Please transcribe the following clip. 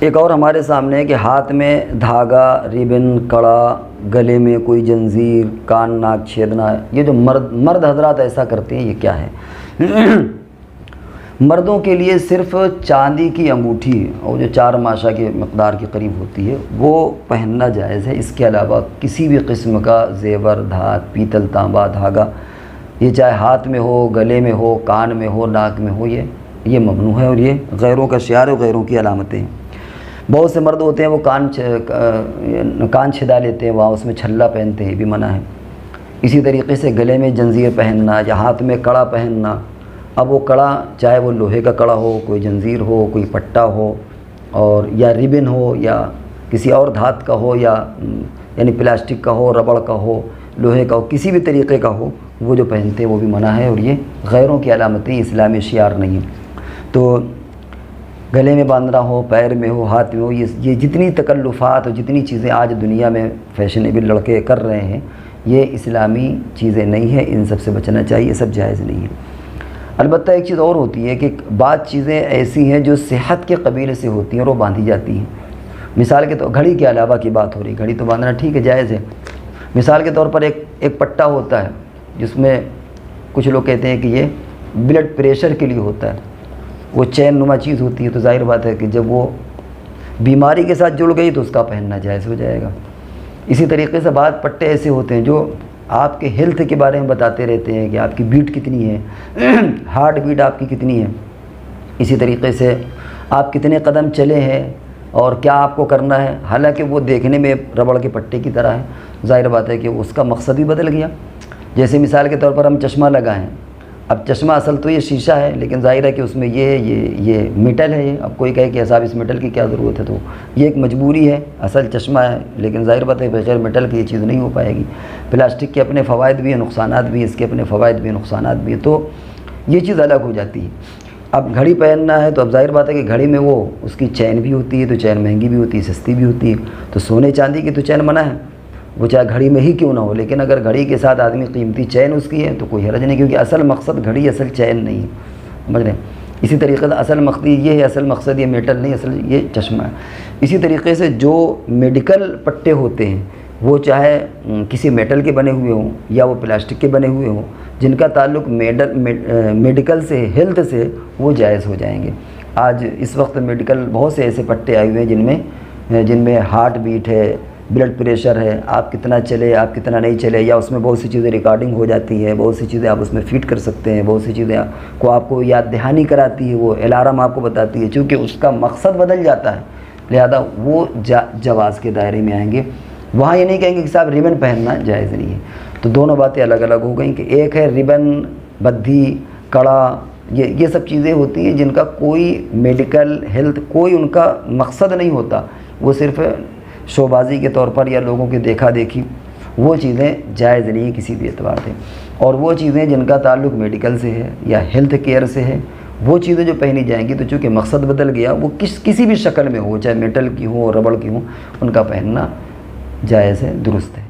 ایک اور ہمارے سامنے ہے کہ ہاتھ میں دھاگا، ریبن، کڑا، گلے میں کوئی جنزیر، کان ناک چھیدنا، یہ جو مرد حضرات ایسا کرتے ہیں، یہ کیا ہے؟ مردوں کے لیے صرف چاندی کی انگوٹھی اور جو 4 ماشا کی مقدار کے قریب ہوتی ہے وہ پہننا جائز ہے۔ اس کے علاوہ کسی بھی قسم کا زیور، دھات، پیتل، تانبا، دھاگا، یہ چاہے ہاتھ میں ہو، گلے میں ہو، کان میں ہو، ناک میں ہو، یہ ممنوع ہے، اور یہ غیروں کا شعار ہے، غیروں کی علامتیں ہیں۔ بہت سے مرد ہوتے ہیں وہ کان چھدا لیتے ہیں، وہاں اس میں چھلا پہنتے ہیں، یہ بھی منع ہے۔ اسی طریقے سے گلے میں جنزیر پہننا یا ہاتھ میں کڑا پہننا، اب وہ کڑا چاہے وہ لوہے کا کڑا ہو، کوئی جنزیر ہو، کوئی پٹا ہو، اور یا ریبن ہو، یا کسی اور دھات کا ہو، یا یعنی پلاسٹک کا ہو، ربڑ کا ہو، لوہے کا ہو، کسی بھی طریقے کا ہو، وہ جو پہنتے ہیں وہ بھی منع ہے، اور یہ غیروں کی علامتیں، اسلامی شعار نہیں ہیں۔ تو گلے میں باندھنا ہو، پیر میں ہو، ہاتھ میں ہو، یہ جتنی تکلفات اور جتنی چیزیں آج دنیا میں فیشنیبل لڑکے کر رہے ہیں، یہ اسلامی چیزیں نہیں ہیں، ان سب سے بچنا چاہیے، یہ سب جائز نہیں ہے۔ البتہ ایک چیز اور ہوتی ہے کہ بعض چیزیں ایسی ہیں جو صحت کے قبیلے سے ہوتی ہیں اور وہ باندھی جاتی ہیں۔ مثال کے طور گھڑی کے علاوہ کی بات ہو رہی، گھڑی تو باندھنا ٹھیک ہے، جائز ہے۔ مثال کے طور پر ایک پٹا ہوتا ہے جس میں کچھ لوگ کہتے ہیں کہ یہ بلڈ پریشر کے لیے ہوتا ہے، وہ چین نما چیز ہوتی ہے، تو ظاہر بات ہے کہ جب وہ بیماری کے ساتھ جڑ گئی تو اس کا پہننا جائز ہو جائے گا۔ اسی طریقے سے بعض پٹے ایسے ہوتے ہیں جو آپ کے ہیلتھ کے بارے میں بتاتے رہتے ہیں کہ آپ کی بیٹ کتنی ہے، ہارٹ بیٹ آپ کی کتنی ہے، اسی طریقے سے آپ کتنے قدم چلے ہیں اور کیا آپ کو کرنا ہے، حالانکہ وہ دیکھنے میں ربڑ کے پٹے کی طرح ہے۔ ظاہر بات ہے کہ اس کا مقصد ہی بدل گیا۔ جیسے مثال کے طور پر ہم چشمہ لگائیں، اب چشمہ اصل تو یہ شیشہ ہے، لیکن ظاہر ہے کہ اس میں یہ میٹل ہے، اب کوئی کہے کہ صاحب اس میٹل کی کیا ضرورت ہے، تو یہ ایک مجبوری ہے، اصل چشمہ ہے، لیکن ظاہر بات ہے بغیر میٹل کی یہ چیز نہیں ہو پائے گی۔ پلاسٹک کے اپنے فوائد بھی ہیں، نقصانات بھی ہیں، اس کے اپنے فوائد بھی ہیں، نقصانات بھی ہیں، تو یہ چیز الگ ہو جاتی ہے۔ اب گھڑی پہننا ہے تو اب ظاہر بات ہے کہ گھڑی میں وہ اس کی چین بھی ہوتی ہے، تو چین مہنگی بھی ہوتی ہے، سستی بھی ہوتی ہے، تو سونے چاندی کی تو چین منع ہے، وہ چاہے گھڑی میں ہی کیوں نہ ہو، لیکن اگر گھڑی کے ساتھ آدمی قیمتی چین اس کی ہے تو کوئی حرج نہیں، کیونکہ اصل مقصد گھڑی، اصل چین نہیں ہے، سمجھ رہے ہیں۔ اسی طریقے سے اصل مقصد یہ ہے، اصل مقصد یہ میٹل نہیں، اصل یہ چشمہ ہے۔ اسی طریقے سے جو میڈیکل پٹے ہوتے ہیں وہ چاہے کسی میٹل کے بنے ہوئے ہوں یا وہ پلاسٹک کے بنے ہوئے ہوں، جن کا تعلق میڈیکل سے، ہیلتھ سے، وہ جائز ہو جائیں گے۔ آج اس وقت میڈیکل بہت سے ایسے پٹے آئے ہوئے ہیں جن میں ہارٹ بیٹ ہے، بلڈ پریشر ہے، آپ کتنا چلے، آپ کتنا نہیں چلے، یا اس میں بہت سی چیزیں ریکارڈنگ ہو جاتی ہے، بہت سی چیزیں آپ اس میں فیڈ کر سکتے ہیں، بہت سی چیزیں آپ کو یاد دہانی کراتی ہے، وہ الارم آپ کو بتاتی ہے، چونکہ اس کا مقصد بدل جاتا ہے، لہذا وہ جواز کے دائرے میں آئیں گے۔ وہاں یہ نہیں کہیں گے کہ صاحب ریبن پہننا جائز نہیں ہے۔ تو دونوں باتیں الگ الگ ہو گئیں کہ ایک ہے ریبن، بدھی، کڑا، یہ سب چیزیں ہوتی ہیں جن کا کوئی میڈیکل، ہیلتھ، کوئی ان کا مقصد نہیں ہوتا، وہ صرف شو بازی کے طور پر یا لوگوں کی دیکھا دیکھی، وہ چیزیں جائز نہیں ہیں کسی بھی اعتبار سے۔ اور وہ چیزیں جن کا تعلق میڈیکل سے ہے یا ہیلتھ کیئر سے ہے، وہ چیزیں جو پہنی جائیں گی تو چونکہ مقصد بدل گیا، وہ کسی بھی شکل میں ہو، چاہے میٹل کی ہو، ربڑ کی ہو، ان کا پہننا جائز ہے، درست ہے۔